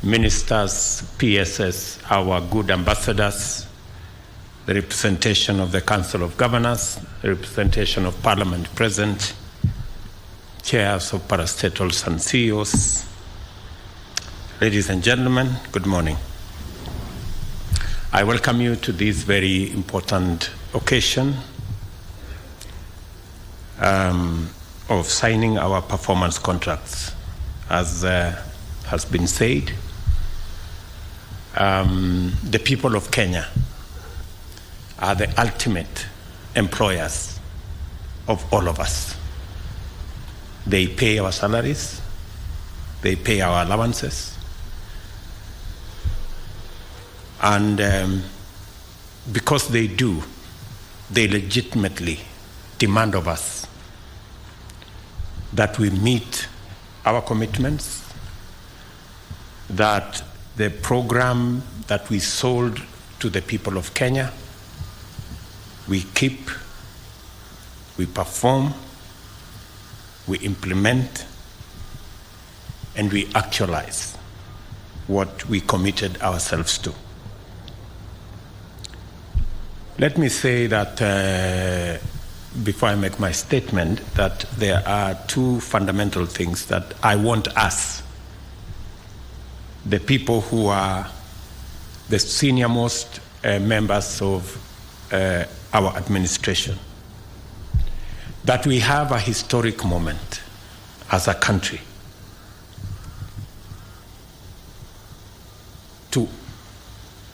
ministers, PSS, our good ambassadors, the representation of the Council of Governors, the representation of Parliament present, chairs of parastatals and CEOs, ladies and gentlemen, good morning. I welcome you to this very important occasion of signing our performance contracts. As has been said, the people of Kenya are the ultimate employers of all of us. They pay our salaries, they pay our allowances, and because they do, they legitimately demand of us that we meet our commitments, that the program that we sold to the people of Kenya, we keep, we perform, we implement, and we actualize what we committed ourselves to. Let me say that before I make my statement, that there are two fundamental things that I want us, the people who are the senior-most members of our administration, that we have a historic moment as a country to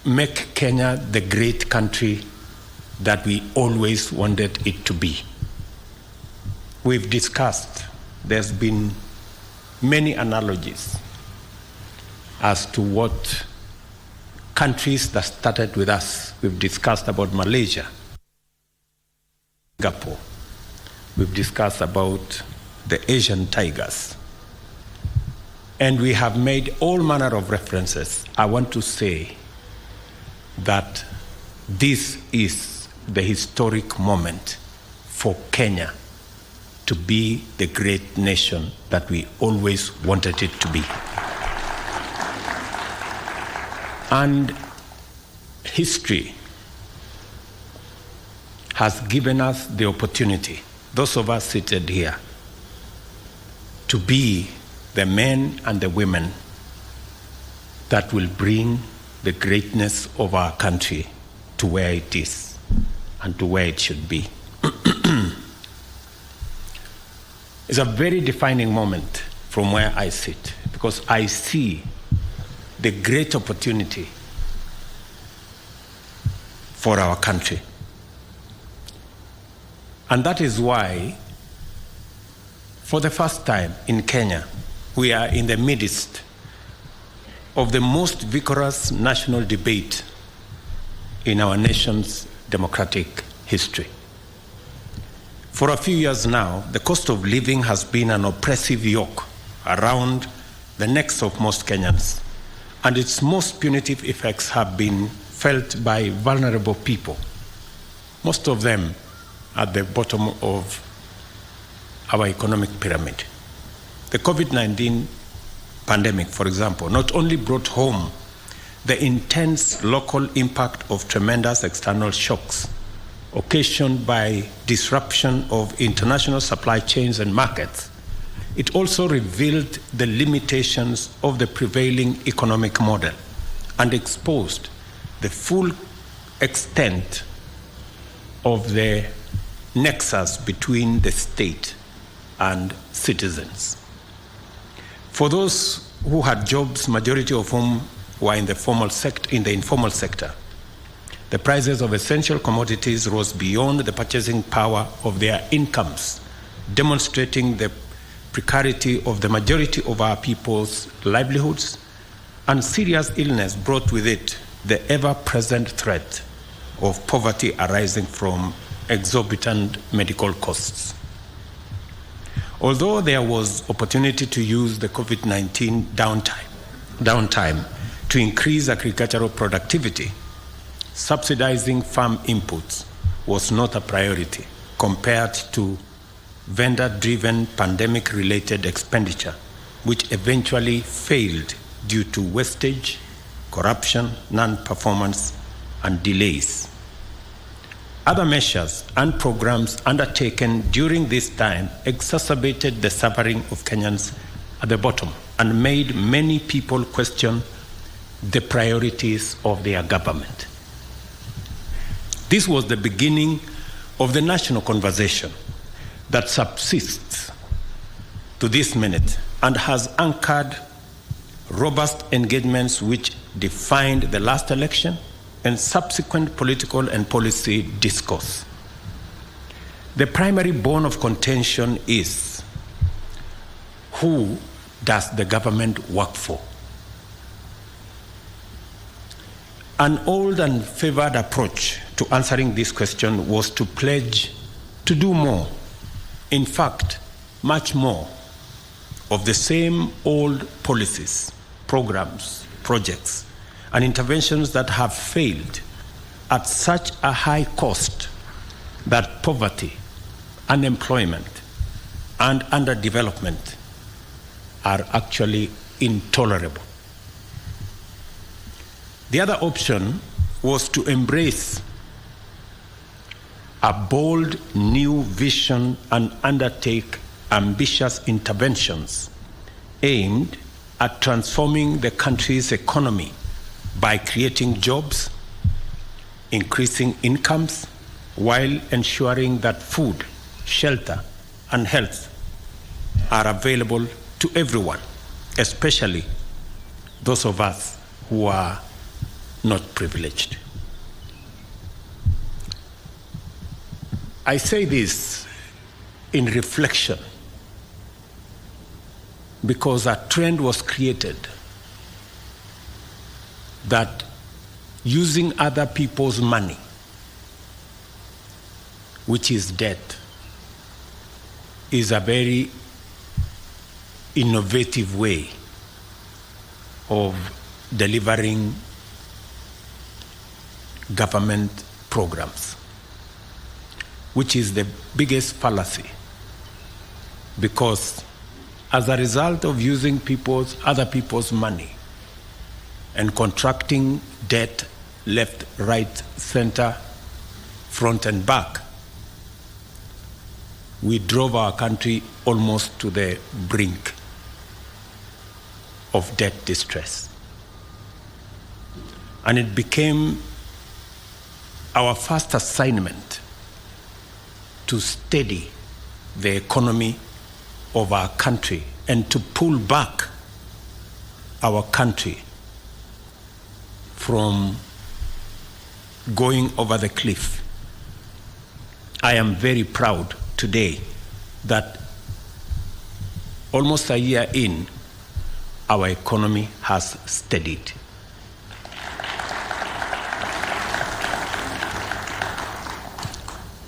make Kenya the great country that we always wanted it to be. We've discussed, there's been many analogies as to what countries that started with us. We've discussed about Malaysia, Singapore. We've discussed about the Asian tigers. And we have made all manner of references. I want to say that this is the historic moment for Kenya to be the great nation that we always wanted it to be. And history has given us the opportunity, those of us seated here, to be the men and the women that will bring the greatness of our country to where it is and to where it should be. It's a very defining moment from where I sit, because I see the great opportunity for our country. And that is why, for the first time in Kenya, we are in the midst of the most vigorous national debate in our nation's democratic history. For a few years now, the cost of living has been an oppressive yoke around the necks of most Kenyans, and its most punitive effects have been felt by vulnerable people, most of them at the bottom of our economic pyramid. The COVID-19 pandemic, for example, not only brought home the intense local impact of tremendous external shocks occasioned by disruption of international supply chains and markets, it also revealed the limitations of the prevailing economic model and exposed the full extent of the nexus between the state and citizens. For those who had jobs, majority of whom were in the informal sector, the prices of essential commodities rose beyond the purchasing power of their incomes, demonstrating the precarity of the majority of our people's livelihoods, and serious illness brought with it the ever-present threat of poverty arising from exorbitant medical costs. Although there was opportunity to use the COVID-19 downtime to increase agricultural productivity, subsidizing farm inputs was not a priority compared to vendor-driven pandemic-related expenditure, which eventually failed due to wastage, corruption, non-performance, and delays. Other measures and programs undertaken during this time exacerbated the suffering of Kenyans at the bottom and made many people question the priorities of their government. This was the beginning of the national conversation that subsists to this minute and has anchored robust engagements which defined the last election and subsequent political and policy discourse. The primary bone of contention is, who does the government work for? An old and favored approach to answering this question was to pledge to do more, in fact, much more, of the same old policies, programs, projects, and interventions that have failed at such a high cost that poverty, unemployment, and underdevelopment are actually intolerable. The other option was to embrace a bold new vision and undertake ambitious interventions aimed at transforming the country's economy by creating jobs, increasing incomes, while ensuring that food, shelter, and health are available to everyone, especially those of us who are not privileged. I say this in reflection because a trend was created that using other people's money, which is debt, is a very innovative way of delivering government programs, which is the biggest fallacy, because as a result of using other people's money and contracting debt left, right, center, front and back, we drove our country almost to the brink of debt distress. And it became our first assignment to steady the economy of our country and to pull back our country from going over the cliff. I am very proud today that almost a year in, our economy has steadied.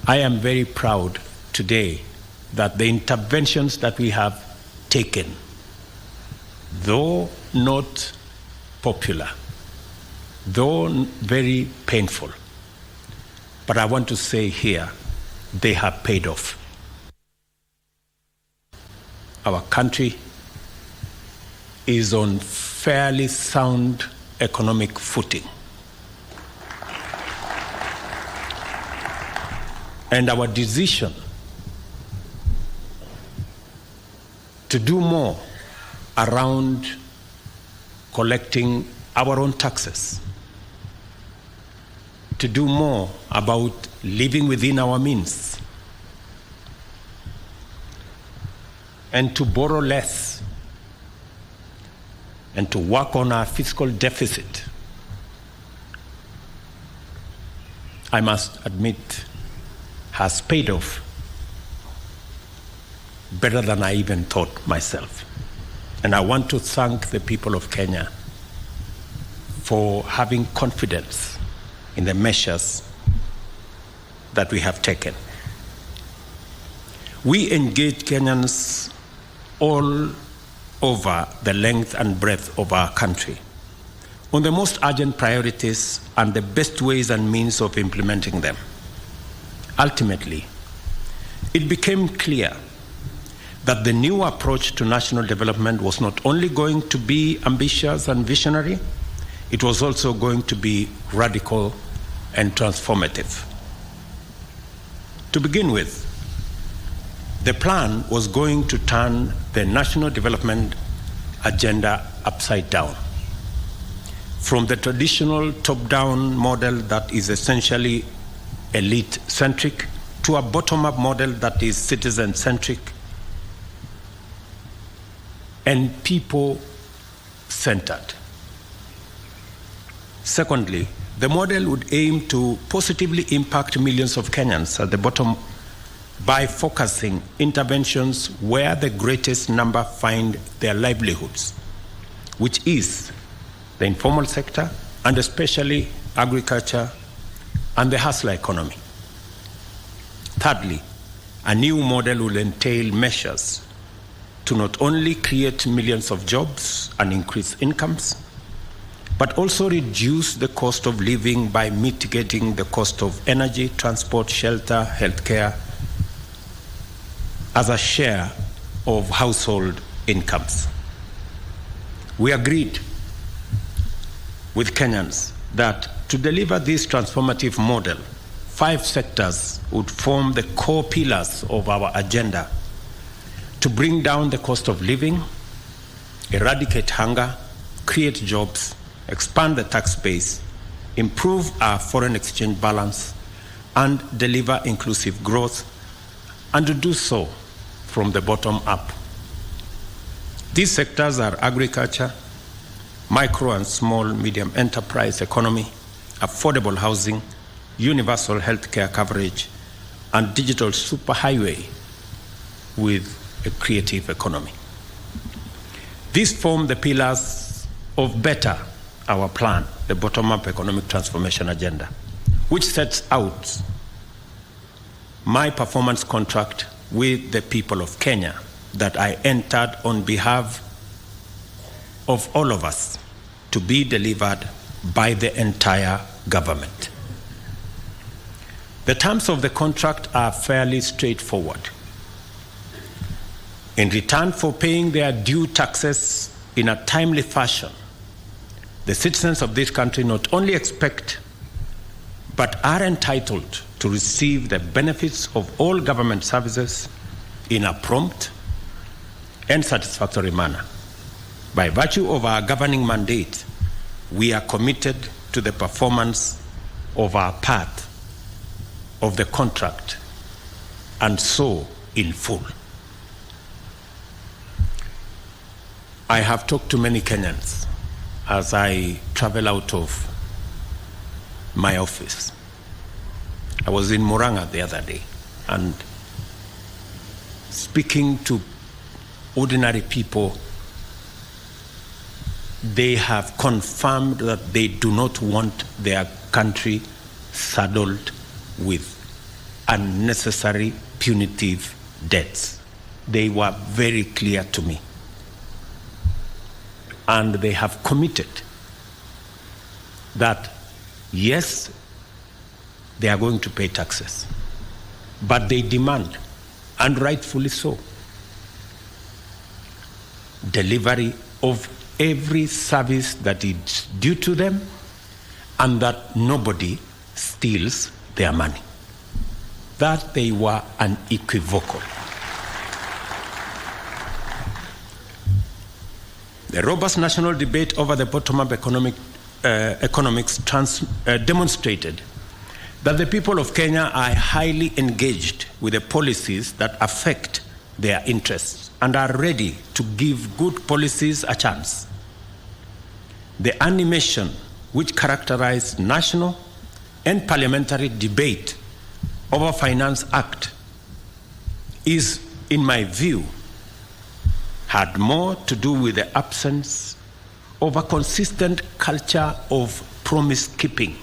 I am very proud today that the interventions that we have taken, though not popular, though very painful, but I want to say here, they have paid off. Our country is on fairly sound economic footing. And our decision to do more around collecting our own taxes, to do more about living within our means, and to borrow less, and to work on our fiscal deficit, I must admit, has paid off better than I even thought myself. And I want to thank the people of Kenya for having confidence in the measures that we have taken. We engage Kenyans all over the length and breadth of our country on the most urgent priorities and the best ways and means of implementing them. Ultimately, it became clear that the new approach to national development was not only going to be ambitious and visionary, it was also going to be radical and transformative. To begin with, the plan was going to turn the national development agenda upside down. From the traditional top-down model that is essentially elite-centric to a bottom-up model that is citizen-centric and people-centered. Secondly, the model would aim to positively impact millions of Kenyans at the bottom by focusing interventions where the greatest number find their livelihoods, which is the informal sector and especially agriculture and the hustler economy. Thirdly, a new model will entail measures to not only create millions of jobs and increase incomes, but also reduce the cost of living by mitigating the cost of energy, transport, shelter, healthcare as a share of household incomes. We agreed with Kenyans that to deliver this transformative model, 5 sectors would form the core pillars of our agenda to bring down the cost of living, eradicate hunger, create jobs, expand the tax base, improve our foreign exchange balance, and deliver inclusive growth, and to do so from the bottom up. These sectors are agriculture, micro and small medium enterprise economy, affordable housing, universal healthcare coverage, and digital superhighway with a creative economy. These form the pillars of Better, our plan, the bottom-up economic transformation agenda, which sets out my performance contract with the people of Kenya that I entered on behalf of all of us to be delivered by the entire government. The terms of the contract are fairly straightforward. In return for paying their due taxes in a timely fashion, the citizens of this country not only expect, but are entitled to receive the benefits of all government services in a prompt and satisfactory manner. By virtue of our governing mandate, we are committed to the performance of our part of the contract, and so in full. I have talked to many Kenyans as I travel out of my office. I was in Murang'a the other day, and speaking to ordinary people, they have confirmed that they do not want their country saddled with unnecessary punitive debts. They were very clear to me. And they have committed that, yes, they are going to pay taxes, but they demand, and rightfully so, delivery of every service that is due to them and that nobody steals their money. That they were unequivocal. The robust national debate over the bottom-up economics demonstrated that the people of Kenya are highly engaged with the policies that affect their interests and are ready to give good policies a chance. The animation which characterized national and parliamentary debate over Finance Act is, in my view, had more to do with the absence of a consistent culture of promise-keeping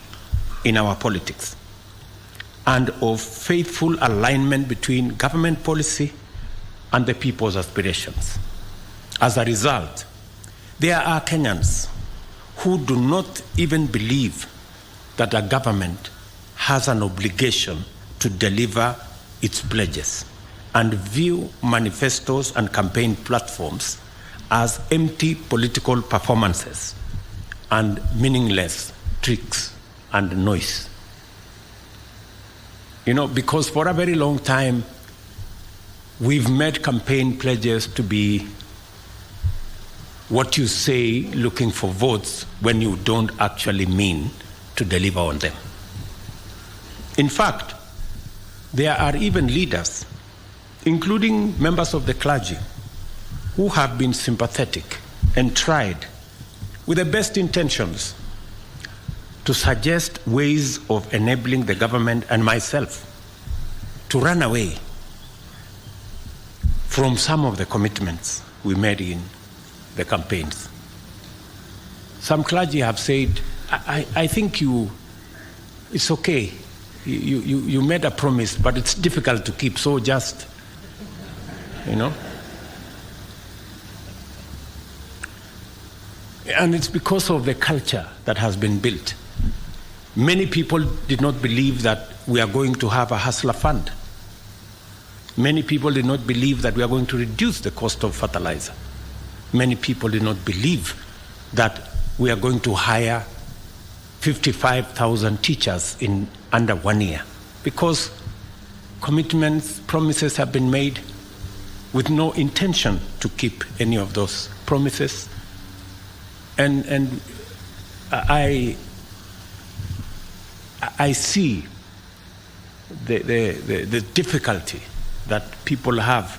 in our politics and of faithful alignment between government policy and the people's aspirations. As a result, there are Kenyans who do not even believe that a government has an obligation to deliver its pledges and view manifestos and campaign platforms as empty political performances and meaningless tricks and noise. Because for a very long time, we've made campaign pledges to be what you say looking for votes when you don't actually mean to deliver on them. In fact, there are even leaders, including members of the clergy, who have been sympathetic and tried, with the best intentions, to suggest ways of enabling the government and myself to run away from some of the commitments we made in the campaigns. Some clergy have said, I think it's okay. You made a promise, but it's difficult to keep, so just, And it's because of the culture that has been built. Many people did not believe that we are going to have a hustler fund. Many people did not believe that we are going to reduce the cost of fertilizer. Many people did not believe that we are going to hire 55,000 teachers in under 1 year, because commitments, promises have been made with no intention to keep any of those promises. And I see the difficulty that people have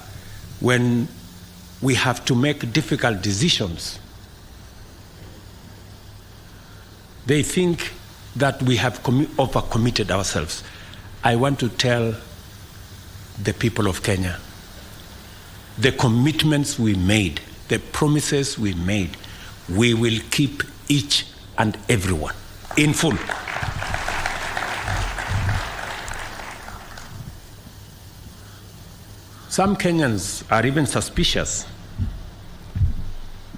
when we have to make difficult decisions. They think that we have overcommitted ourselves. I want to tell the people of Kenya, the commitments we made, the promises we made, we will keep each and every one in full. Some Kenyans are even suspicious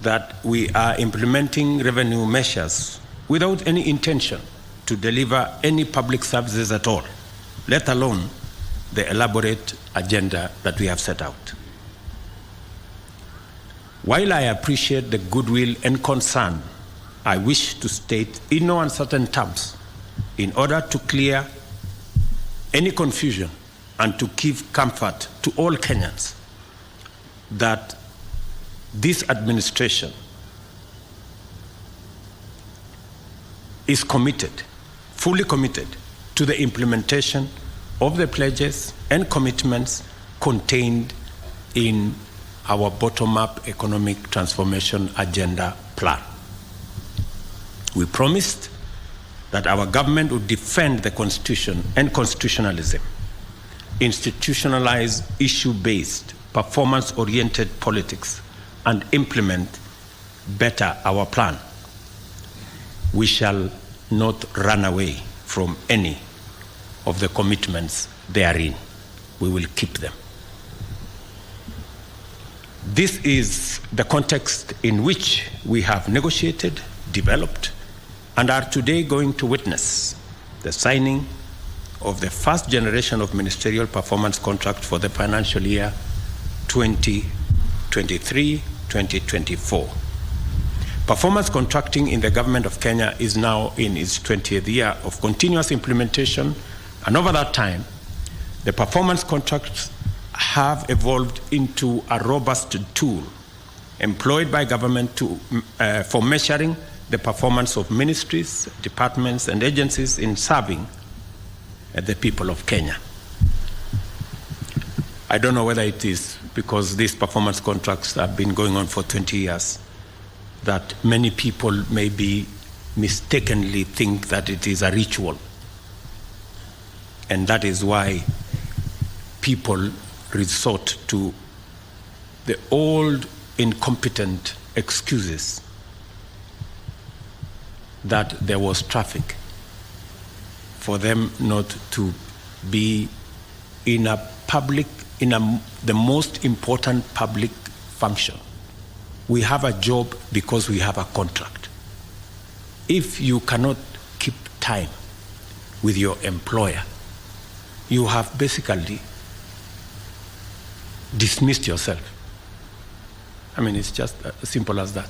that we are implementing revenue measures without any intention to deliver any public services at all, let alone the elaborate agenda that we have set out. While I appreciate the goodwill and concern, I wish to state in no uncertain terms, in order to clear any confusion and to give comfort to all Kenyans, that this administration is committed, fully committed, to the implementation of the pledges and commitments contained in our bottom-up economic transformation agenda plan. We promised that our government would defend the Constitution and constitutionalism, institutionalize issue-based, performance-oriented politics, and implement better our plan. We shall not run away from any of the commitments therein. We will keep them. This is the context in which we have negotiated, developed, and are today going to witness the signing of the first generation of ministerial performance contract for the financial year 2023-2024. Performance contracting in the government of Kenya is now in its 20th year of continuous implementation, and over that time, the performance contracts have evolved into a robust tool employed by government for measuring the performance of ministries, departments, and agencies in serving the people of Kenya. I don't know whether it is because these performance contracts have been going on for 20 years that many people maybe mistakenly think that it is a ritual. And that is why people resort to the old incompetent excuses that there was traffic, for them not to be in a public, the most important public function. We have a job because we have a contract. If you cannot keep time with your employer, you have basically dismissed yourself. I mean, it's just as simple as that.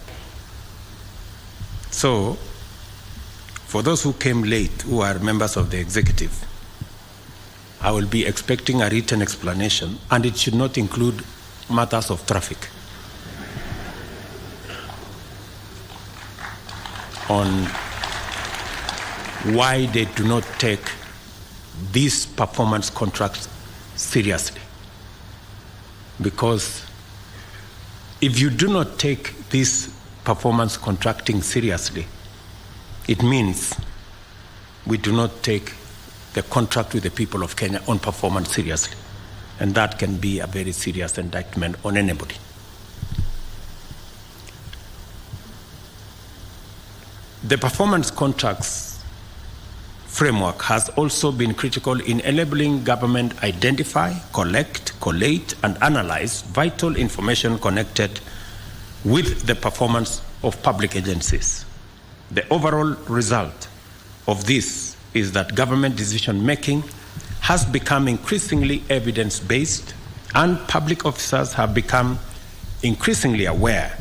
So, for those who came late, who are members of the executive, I will be expecting a written explanation, and it should not include matters of traffic, on why they do not take these performance contracts seriously. Because if you do not take this performance contracting seriously, it means we do not take the contract with the people of Kenya on performance seriously. And that can be a very serious indictment on anybody. The performance contracts framework has also been critical in enabling government identify, collect, collate, and analyze vital information connected with the performance of public agencies. The overall result of this is that government decision-making has become increasingly evidence-based, and public officers have become increasingly aware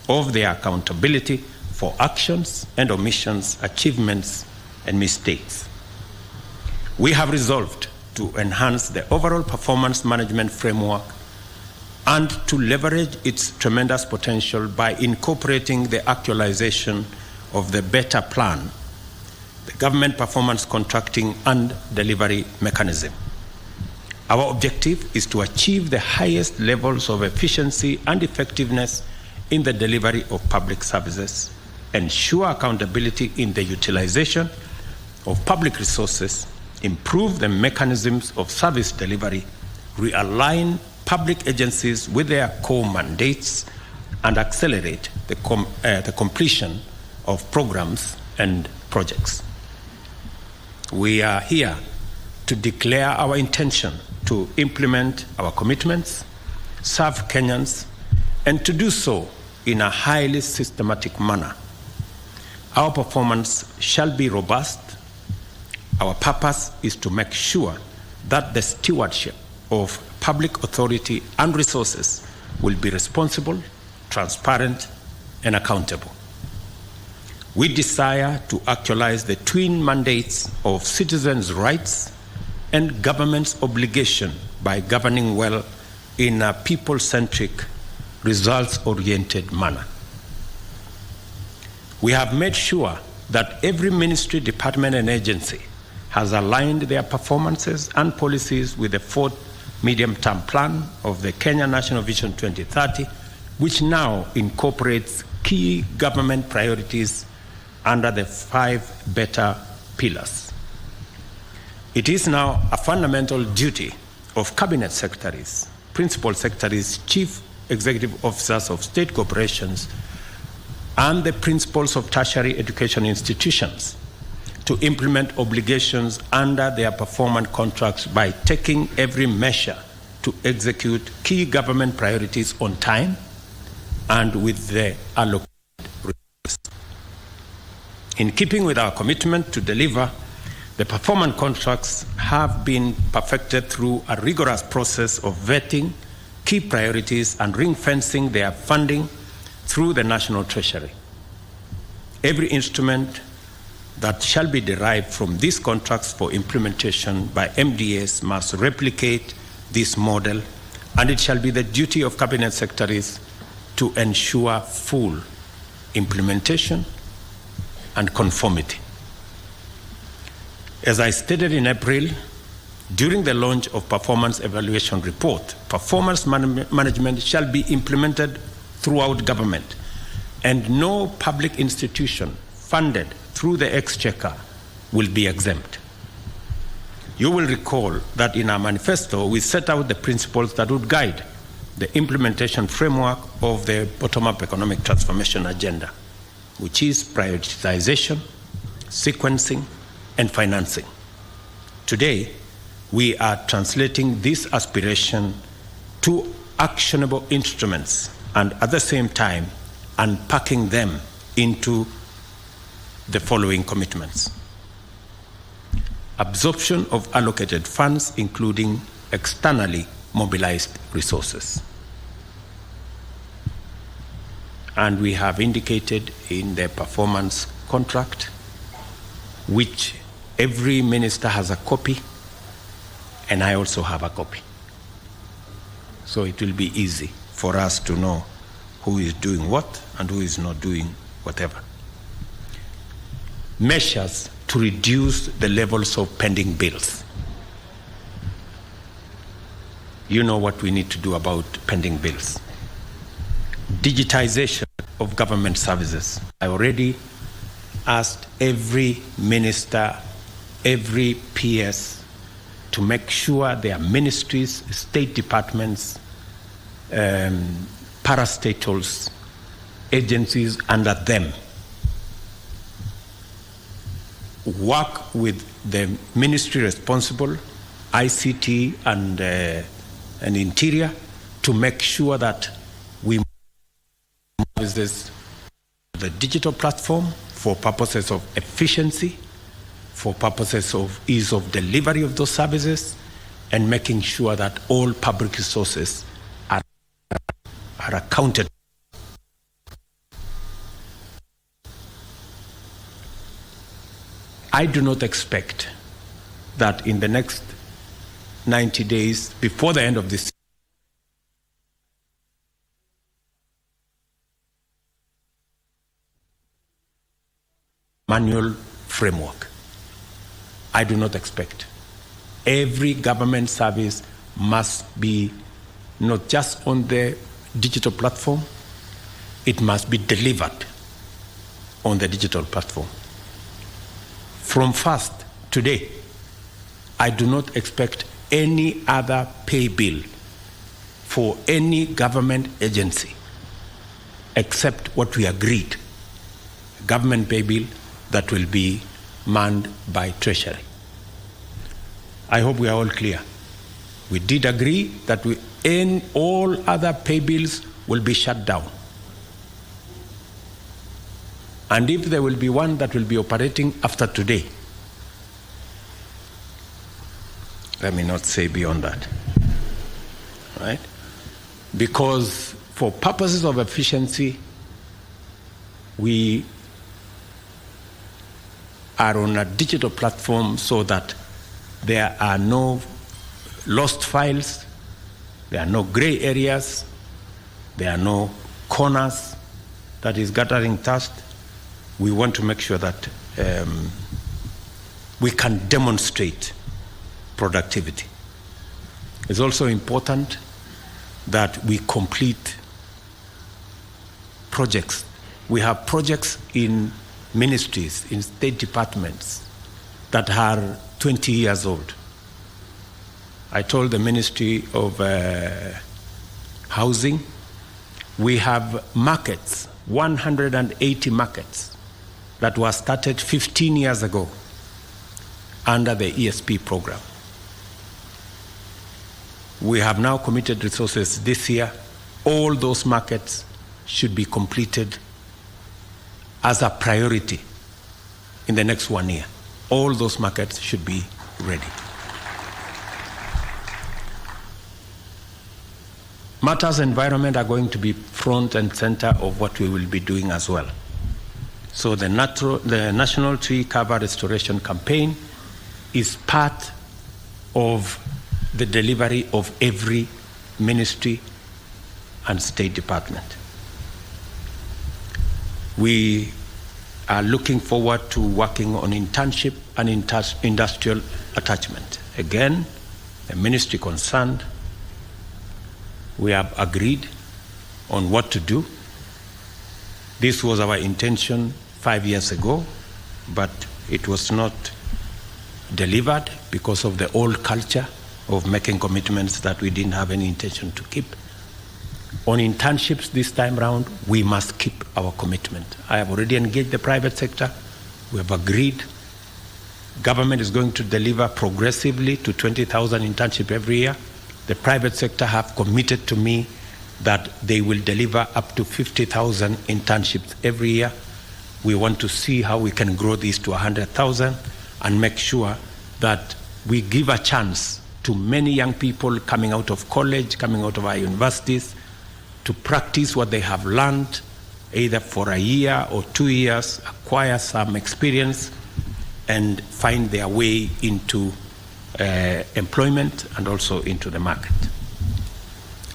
of their accountability for actions and omissions, achievements, and mistakes. We have resolved to enhance the overall performance management framework and to leverage its tremendous potential by incorporating the actualization of the better plan, the government performance contracting and delivery mechanism. Our objective is to achieve the highest levels of efficiency and effectiveness in the delivery of public services, ensure accountability in the utilization of public resources, improve the mechanisms of service delivery, realign public agencies with their core mandates, and accelerate the completion of programs and projects. We are here to declare our intention to implement our commitments, serve Kenyans, and to do so in a highly systematic manner. Our performance shall be robust. Our purpose is to make sure that the stewardship of public authority and resources will be responsible, transparent, and accountable. We desire to actualize the twin mandates of citizens' rights and government's obligation by governing well in a people-centric, results-oriented manner. We have made sure that every ministry, department, and agency has aligned their performances and policies with the fourth medium-term plan of the Kenya National Vision 2030, which now incorporates key government priorities under the 5 better pillars. It is now a fundamental duty of cabinet secretaries, principal secretaries, chief executive officers of state corporations, and the principals of tertiary education institutions to implement obligations under their performance contracts by taking every measure to execute key government priorities on time and with the allocated resources. In keeping with our commitment to deliver, the performance contracts have been perfected through a rigorous process of vetting key priorities and ring-fencing their funding through the National Treasury. Every instrument that shall be derived from these contracts for implementation by MDAs must replicate this model, and it shall be the duty of cabinet secretaries to ensure full implementation and conformity. As I stated in April, during the launch of Performance Evaluation Report, performance management shall be implemented throughout government, and no public institution funded through the exchequer will be exempt. You will recall that in our manifesto, we set out the principles that would guide the implementation framework of the bottom-up economic transformation agenda, which is prioritization, sequencing, and financing. Today, we are translating this aspiration to actionable instruments and at the same time unpacking them into the following commitments. Absorption of allocated funds, including externally mobilized resources. And we have indicated in the performance contract, which every minister has a copy, and I also have a copy. So it will be easy for us to know who is doing what and who is not doing whatever. Measures to reduce the levels of pending bills. You know what we need to do about pending bills. Digitization of government services. I already asked every minister, every PS to make sure their ministries, state departments, parastatals, agencies under them work with the ministry responsible, ICT and Interior, to make sure that we use this, the digital platform, for purposes of efficiency, for purposes of ease of delivery of those services, and making sure that all public resources are accounted. I do not expect that in the next 90 days, before the end of this manual framework. I do not expect. Every government service must be not just on the digital platform, it must be delivered on the digital platform. From first today, I do not expect any other pay bill for any government agency except what we agreed, government pay bill that will be manned by Treasury. I hope we are all clear. We did agree that all other pay bills will be shut down. And if there will be one that will be operating after today, let me not say beyond that, right? Because for purposes of efficiency, we are on a digital platform so that there are no lost files, there are no gray areas, there are no corners that is gathering dust. We want to make sure that we can demonstrate productivity. It's also important that we complete projects. We have projects in ministries, in state departments that are 20 years old. I told the Ministry of Housing, we have markets, 180 markets that were started 15 years ago under the ESP program. We have now committed resources this year. All those markets should be completed as a priority in the next 1 year. All those markets should be ready. Matters environment are going to be front and center of what we will be doing as well. So the National Tree Cover Restoration Campaign is part of the delivery of every ministry and state department. We are looking forward to working on internship and industrial attachment. Again, the ministry concerned, we have agreed on what to do. This was our intention 5 years ago, but it was not delivered because of the old culture of making commitments that we didn't have any intention to keep. On internships this time around, we must keep our commitment. I have already engaged the private sector. We have agreed. Government is going to deliver progressively to 20,000 internships every year. The private sector have committed to me that they will deliver up to 50,000 internships every year. We want to see how we can grow this to 100,000 and make sure that we give a chance to many young people coming out of college, coming out of our universities, to practice what they have learned, either for a year or 2 years, acquire some experience, and find their way into employment and also into the market.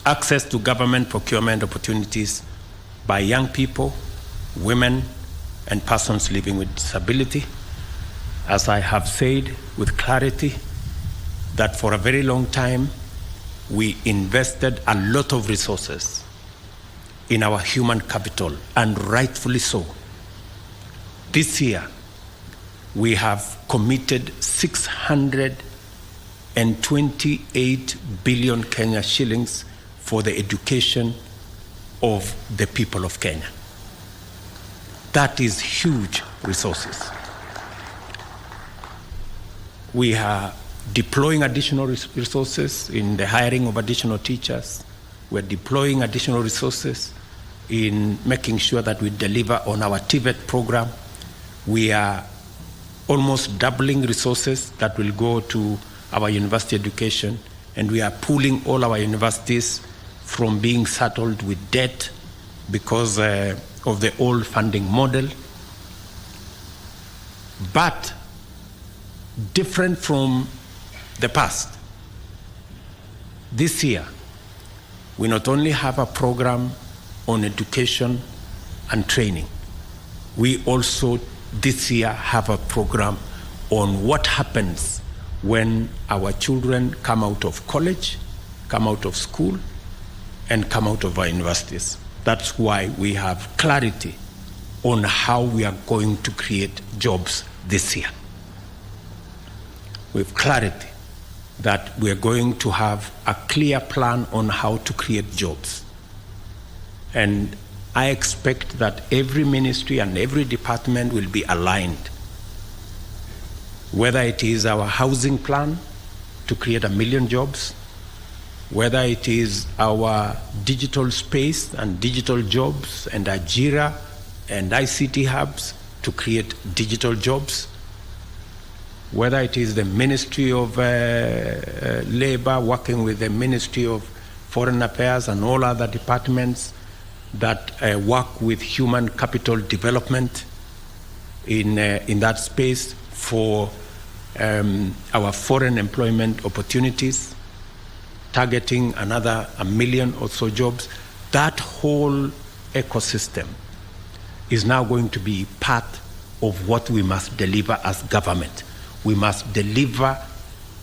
Access to government procurement opportunities by young people, women, and persons living with disability. As I have said with clarity, that for a very long time, we invested a lot of resources in our human capital, and rightfully so. This year, we have committed 628 billion Kenya shillings for the education of the people of Kenya. That is huge resources. We are deploying additional resources in the hiring of additional teachers. We're deploying additional resources in making sure that we deliver on our TVET program. We are almost doubling resources that will go to our university education, and we are pulling all our universities from being saddled with debt because of the old funding model. But different from the past, this year, we not only have a program on education and training, we also this year have a program on what happens when our children come out of college, come out of school, and come out of our universities. That's why we have clarity on how we are going to create jobs this year. We have clarity that we are going to have a clear plan on how to create jobs. And I expect that every ministry and every department will be aligned, whether it is our housing plan to create 1 million jobs, whether it is our digital space and digital jobs and Ajira and ICT hubs to create digital jobs, whether it is the Ministry of Labor working with the Ministry of Foreign Affairs and all other departments that work with human capital development in that space for our foreign employment opportunities, targeting another 1 million or so jobs. That whole ecosystem is now going to be part of what we must deliver as government. We must deliver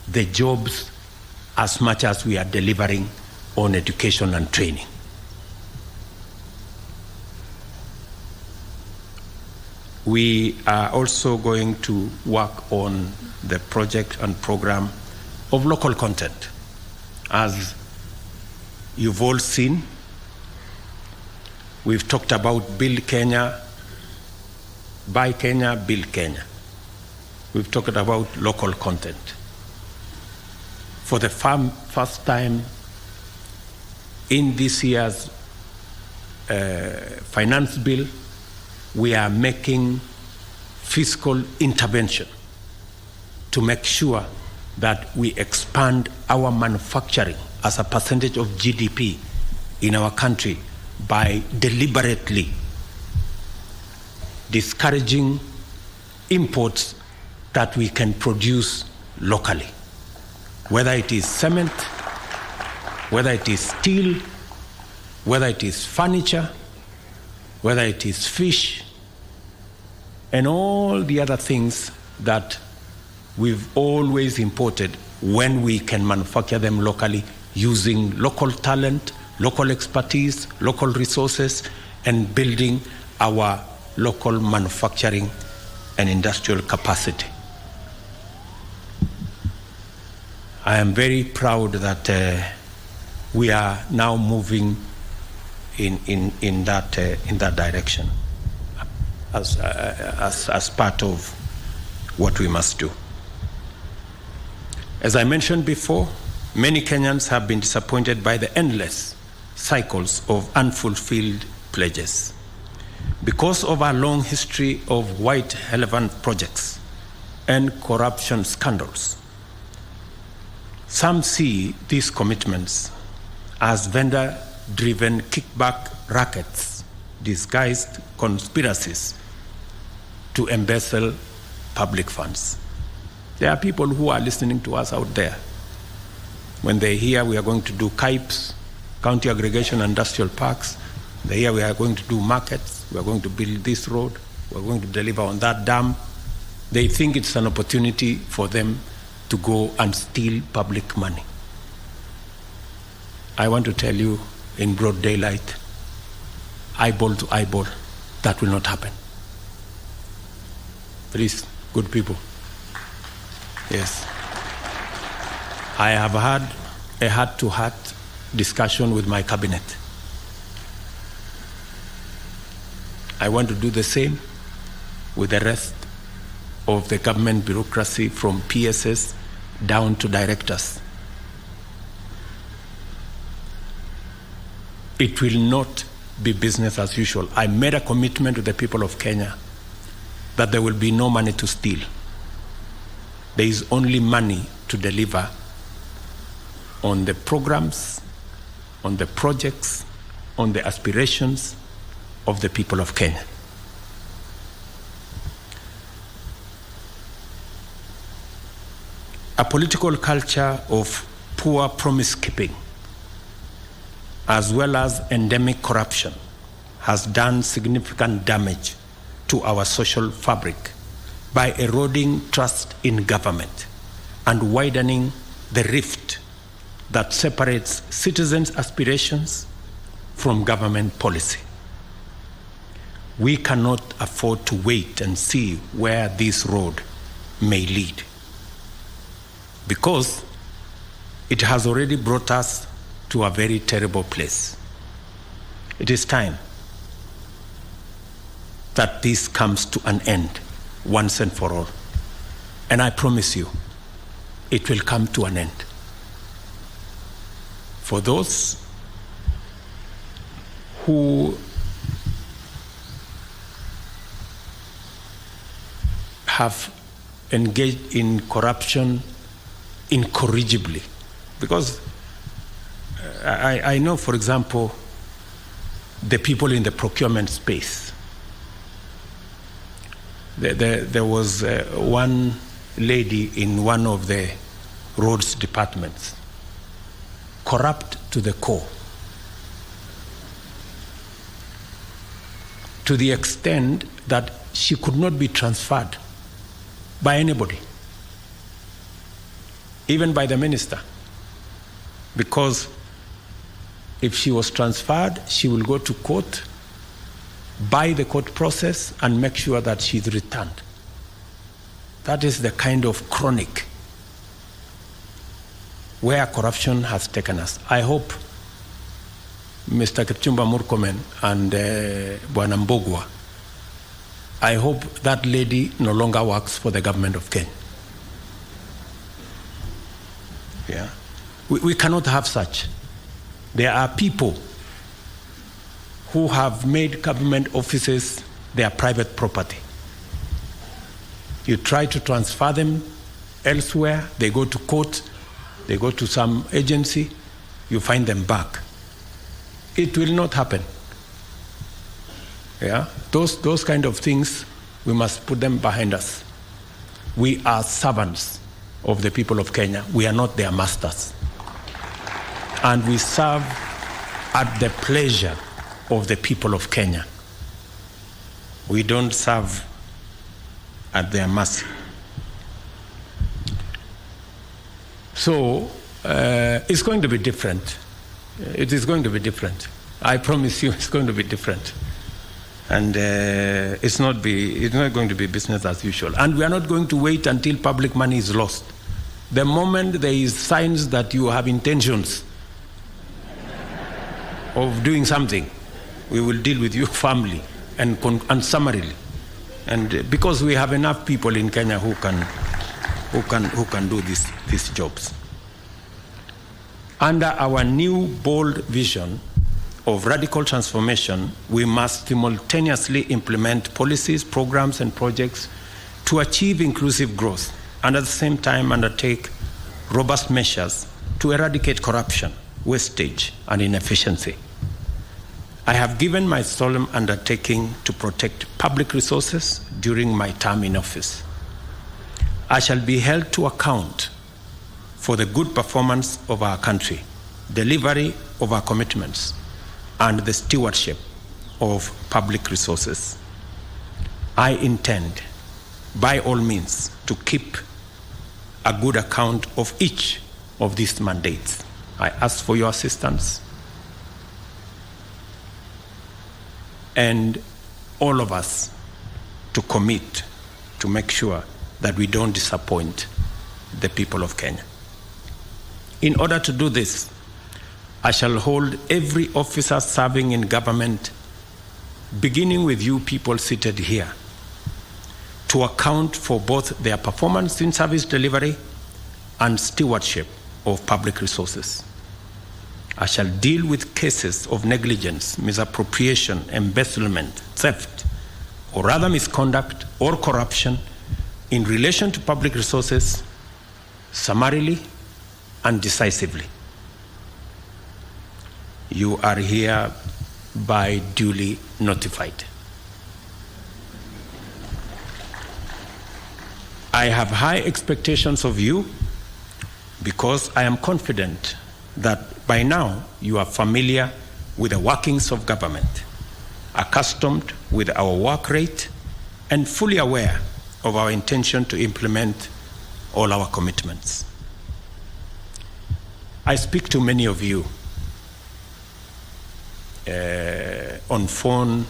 the jobs as much as we are delivering on education and training. We are also going to work on the project and program of local content. As you've all seen, we've talked about Build Kenya, Buy Kenya, Build Kenya. We've talked about local content. For the first time in this year's finance bill, we are making fiscal intervention to make sure that we expand our manufacturing as a percentage of GDP in our country by deliberately discouraging imports that we can produce locally, whether it is cement, whether it is steel, whether it is furniture, whether it is fish, and all the other things that we've always imported when we can manufacture them locally using local talent, local expertise, local resources, and building our local manufacturing and industrial capacity. I am very proud that we are now moving in that direction as part of what we must do. As I mentioned before, many Kenyans have been disappointed by the endless cycles of unfulfilled pledges. Because of our long history of white elephant projects and corruption scandals, Some see these commitments as vendor-driven kickback rackets, disguised conspiracies to embezzle public funds. There are people who are listening to us out there. When they hear we are going to do KIPes, County Aggregation Industrial Parks, they hear we are going to do markets, we are going to build this road, we are going to deliver on that dam, they think it's an opportunity for them to go and steal public money. I want to tell you in broad daylight, eyeball to eyeball, that will not happen. Please, good people. Yes. I have had a heart-to-heart discussion with my cabinet. I want to do the same with the rest of the government bureaucracy, from PSS down to directors. It will not be business as usual. I made a commitment to the people of Kenya that there will be no money to steal. There is only money to deliver on the programs, on the projects, on the aspirations of the people of Kenya. A political culture of poor promise-keeping, as well as endemic corruption, has done significant damage to our social fabric by eroding trust in government and widening the rift that separates citizens' aspirations from government policy. We cannot afford to wait and see where this road may lead, because it has already brought us to a very terrible place. It is time that this comes to an end once and for all. And I promise you, it will come to an end. For those who have engaged in corruption incorrigibly, because I know, for example, the people in the procurement space. There was one lady in one of the roads departments, corrupt to the core, to the extent that she could not be transferred by anybody, even by the minister, because if she was transferred, she will go to court, buy the court process, and make sure that she's returned. That is the kind of chronic where corruption has taken us. I hope Mr. Kipchumba Murkomen and Bwana Mbogwa, I hope that lady no longer works for the government of Kenya. Yeah. We cannot have such. There are people who have made government offices their private property. You try to transfer them elsewhere, they go to court, they go to some agency, you find them back. It will not happen. Yeah? Those kind of things, we must put them behind us. We are servants of the people of Kenya. We are not their masters. And we serve at the pleasure of the people of Kenya. We don't serve at their mercy. So it's going to be different. It is going to be different. I promise you, it's going to be different. And it's not going to be business as usual. And we are not going to wait until public money is lost. The moment there is signs that you have intentions of doing something, we will deal with you firmly and summarily. And because we have enough people in Kenya who can do these jobs. Under our new bold vision of radical transformation, we must simultaneously implement policies, programs, and projects to achieve inclusive growth, and at the same time undertake robust measures to eradicate corruption, wastage, and inefficiency. I have given my solemn undertaking to protect public resources during my term in office. I shall be held to account for the good performance of our country, delivery of our commitments, and the stewardship of public resources. I intend, by all means, to keep a good account of each of these mandates. I ask for your assistance, and all of us to commit to make sure that we don't disappoint the people of Kenya. In order to do this, I shall hold every officer serving in government, beginning with you people seated here, to account for both their performance in service delivery and stewardship of public resources. I shall deal with cases of negligence, misappropriation, embezzlement, theft, or other misconduct or corruption in relation to public resources summarily and decisively. You are hereby duly notified. I have high expectations of you because I am confident that by now you are familiar with the workings of government, accustomed with our work rate, and fully aware of our intention to implement all our commitments. I speak to many of you on phone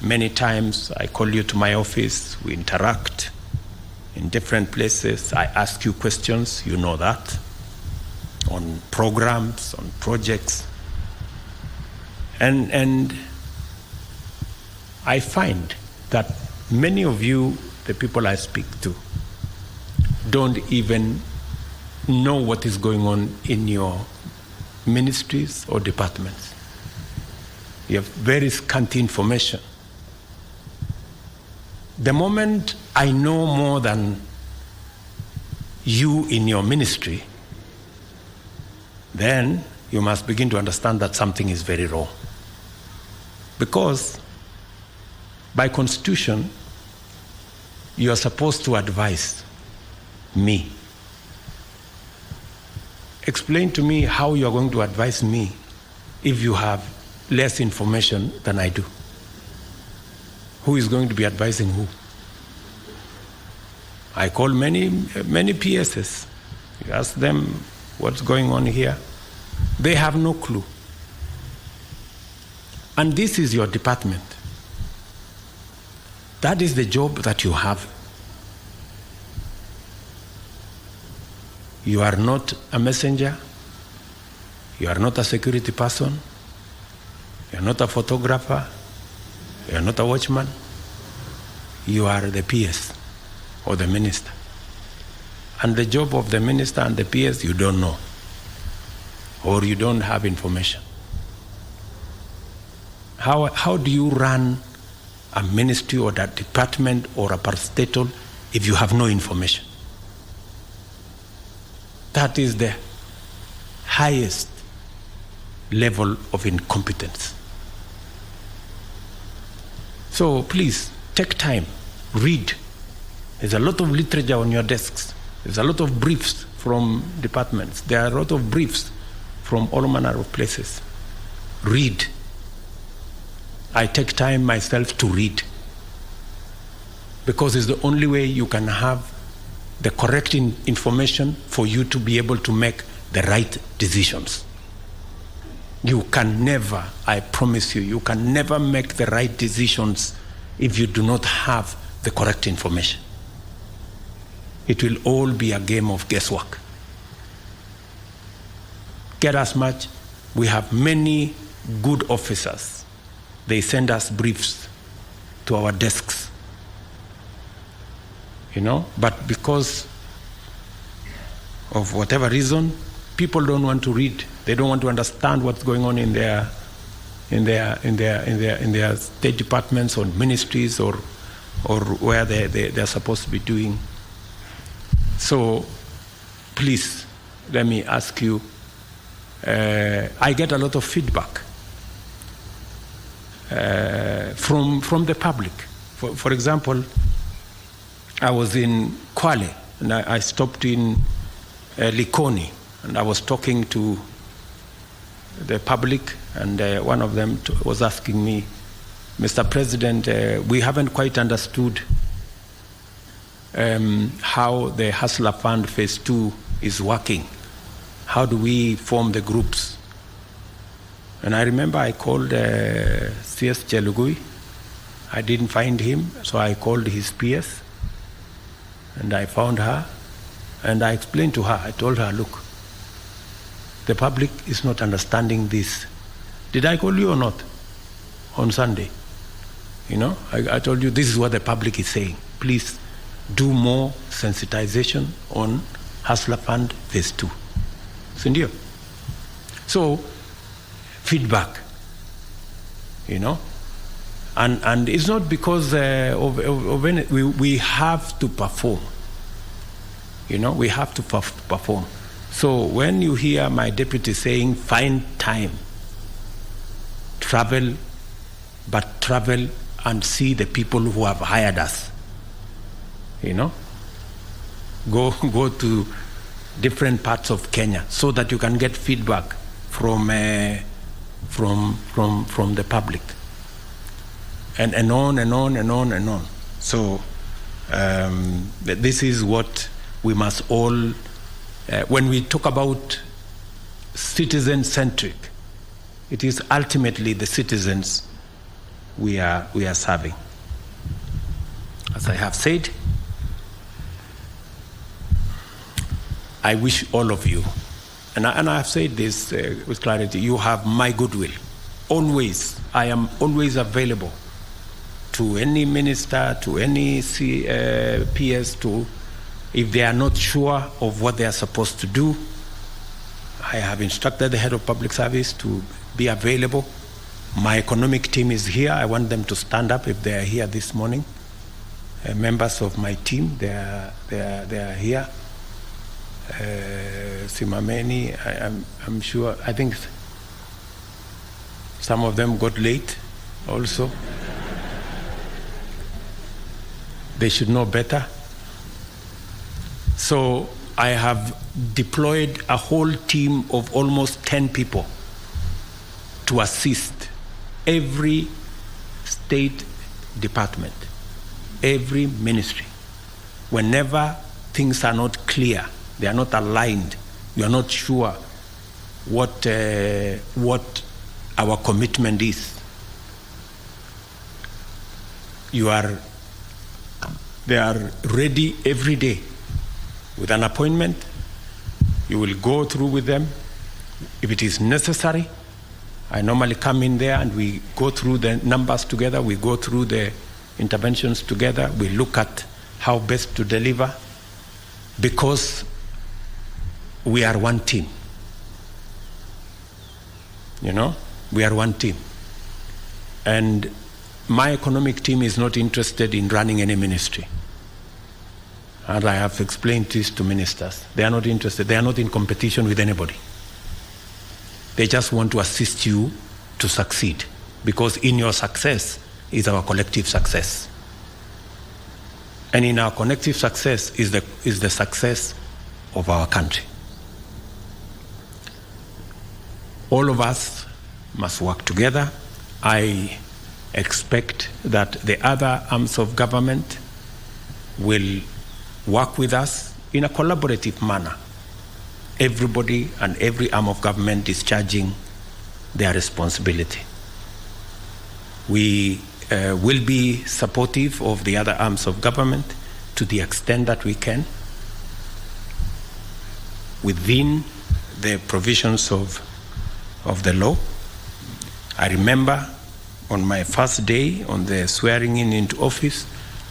many times. I call you to my office, we interact in different places. I ask you questions, you know that, on programs, on projects. And I find that many of you, the people I speak to, don't even know what is going on in your ministries or departments. You have very scanty information. The moment I know more than you in your ministry, then you must begin to understand that something is very wrong. Because by constitution, you are supposed to advise me. Explain to me how you are going to advise me if you have less information than I do. Who is going to be advising who? I call many PSs. You ask them what's going on here. They have no clue. And this is your department. That is the job that you have. You are not a messenger. You are not a security person. You are not a photographer. You are not a watchman. You are the PS or the minister. And the job of the minister and the PS you don't know, or you don't have information. How do you run a ministry or a department or a parastatal if you have no information? That is the highest level of incompetence. So please, take time, read. There's a lot of literature on your desks. There's a lot of briefs from departments. There are a lot of briefs from all manner of places. Read. I take time myself to read, because it's the only way you can have the correct information for you to be able to make the right decisions. You can never, I promise you, you can never make the right decisions if you do not have the correct information. It will all be a game of guesswork. Get as much. We have many good officers. They send us briefs to our desks. But because of whatever reason, people don't want to read. They don't want to understand what's going on in their state departments or ministries or where they're supposed to be doing. So please, let me ask you, I get a lot of feedback from the public. For example, I was in Kwale, and I stopped in Likoni, and I was talking to the public, and one of them was asking me, Mr. President, we haven't quite understood how the Hustler Fund Phase 2 is working. How do we form the groups? And I remember I called CS Chelugui. I didn't find him, so I called his PS, and I found her, and I explained to her, I told her, look, the public is not understanding this. Did I call you or not on Sunday? You know, I told you this is what the public is saying. Please do more sensitization on Hustler Fund Phase 2. Sindio? So, feedback, you know, and it's not because of any, we have to perform, you know, we have to perform. So when you hear my deputy saying, find time, travel, but travel and see the people who have hired us, you know, go to different parts of Kenya so that you can get feedback from the public, and on and on and on and on. So this is what we must all, when we talk about citizen-centric, it is ultimately the citizens we are serving. As I have said, I wish all of you, and I have said this with clarity, you have my goodwill. Always, I am always available to any minister, to any PS, if they are not sure of what they are supposed to do. I have instructed the head of public service to be available. My economic team is here. I want them to stand up if they are here this morning. Members of my team, they are here. Simameni, I'm sure, I think some of them got late also. They should know better. So I have deployed a whole team of almost 10 people to assist every state department, every ministry. Whenever things are not clear, they are not aligned, you are not sure what our commitment is, they are ready every day with an appointment. You will go through with them. If it is necessary, I normally come in there and we go through the numbers together, we go through the interventions together, we look at how best to deliver, because we are one team. You know, we are one team. And my economic team is not interested in running any ministry. And I have explained this to ministers. They are not interested. They are not in competition with anybody. They just want to assist you to succeed, because in your success is our collective success. And in our collective success is the success of our country. All of us must work together. I expect that the other arms of government will work with us in a collaborative manner. Everybody and every arm of government discharging their responsibility. We will be supportive of the other arms of government to the extent that we can, within the provisions of the law. I remember on my first day on the swearing in into office,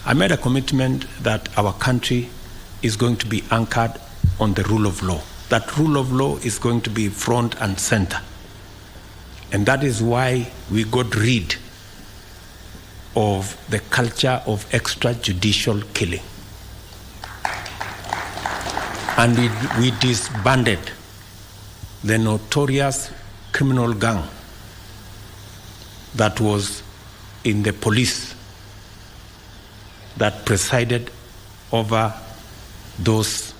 I made a commitment that our country is going to be anchored on the rule of law. That rule of law is going to be front and center. And that is why we got rid of the culture of extrajudicial killing. and we disbanded the notorious criminal gang that was in the police that presided over those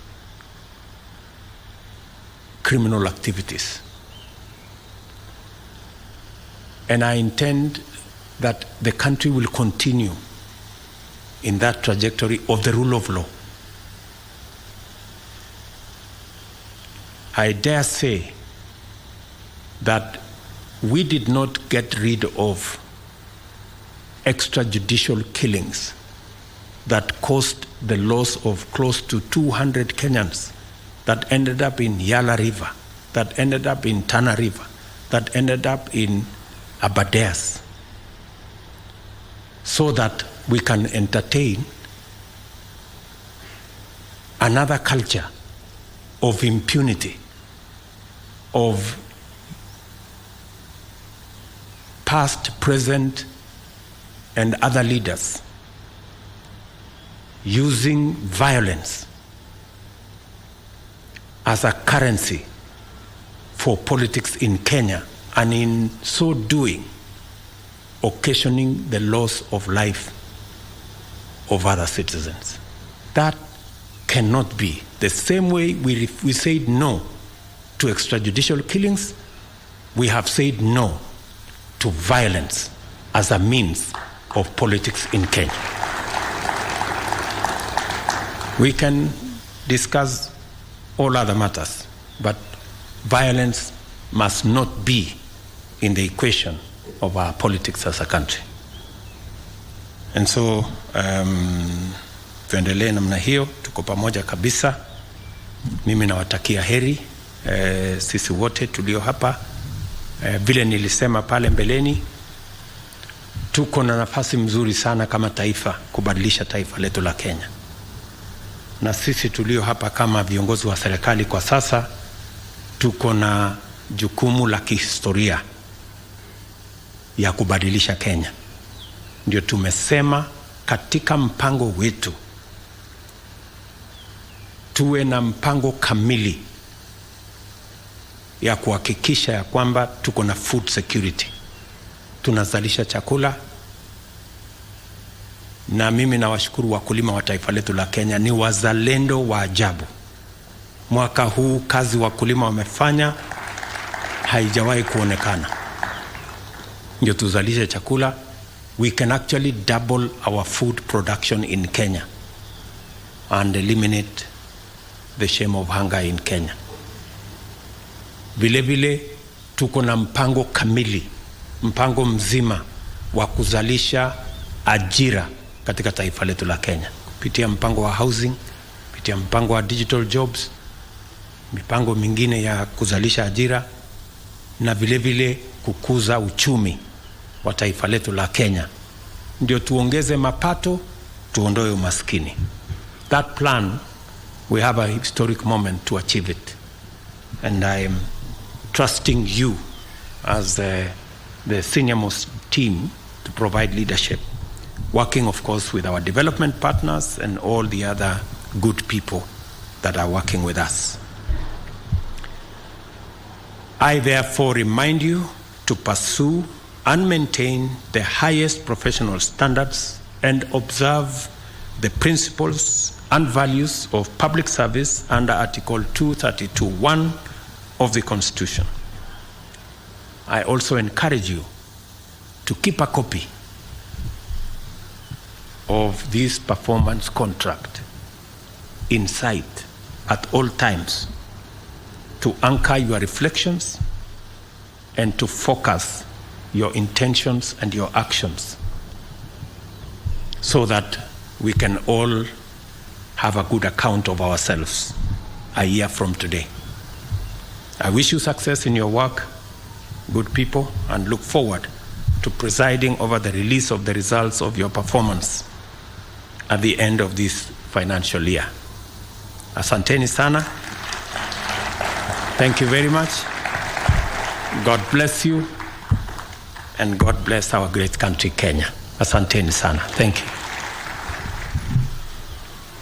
criminal activities. And I intend that the country will continue in that trajectory of the rule of law. I dare say that we did not get rid of extrajudicial killings that caused the loss of close to 200 Kenyans, that ended up in Yala River, that ended up in Tana River, that ended up in Abadeas, so that we can entertain another culture of impunity, of past, present, and other leaders using violence as a currency for politics in Kenya, and in so doing, occasioning the loss of life of other citizens. That cannot be. The same way we said no to extrajudicial killings, we have said no to violence as a means of politics in Kenya. We can discuss all other matters, but violence must not be in the equation of our politics as a country. And so tuendelee namna hiyo, tuko pamoja kabisa. Mimi nawatakia heri sisi wote tulio hapa. Vile nilisema pale mbeleni, tuko na nafasi mzuri sana kama taifa kubadilisha taifa letu la Kenya. Na sisi tulio hapa kama viongozi wa serikali kwa sasa, tuko na jukumu la kihistoria ya kubadilisha Kenya. Ndio tumesema katika mpango wetu tuwe na mpango kamili ya kuhakikisha ya kwamba tuko na food security, tunazalisha chakula. Na mimi nawashukuru wakulima wa taifa letu la Kenya, ni wazalendo wa ajabu. Mwaka huu kazi wakulima wamefanya haijawahi kuonekana. Ndio tuzalishe chakula. We can actually double our food production in Kenya and eliminate the shame of hunger in Kenya. Vile vile tuko na mpango kamili, mpango mzima wa kuzalisha ajira katika taifa letu la Kenya, kupitia mpango wa housing, kupitia mpango wa digital jobs, mipango mingine ya kuzalisha ajira, na vile vile kukuza uchumi wa taifa letu la Kenya. Ndio tuongeze mapato, tuondoe umaskini. That plan, we have a historic moment to achieve it. And I am trusting you as the senior most team to provide leadership, working of course with our development partners and all the other good people that are working with us. I therefore remind you to pursue and maintain the highest professional standards and observe the principles and values of public service under Article 232(1) of the Constitution. I also encourage you to keep a copy of this performance contract in sight at all times, to anchor your reflections and to focus your intentions and your actions, so that we can all have a good account of ourselves a year from today. I wish you success in your work, good people, and look forward to presiding over the release of the results of your performance at the end of this financial year. Asanteni sana. Thank you very much. God bless you, and God bless our great country, Kenya. Asanteni sana. Thank you.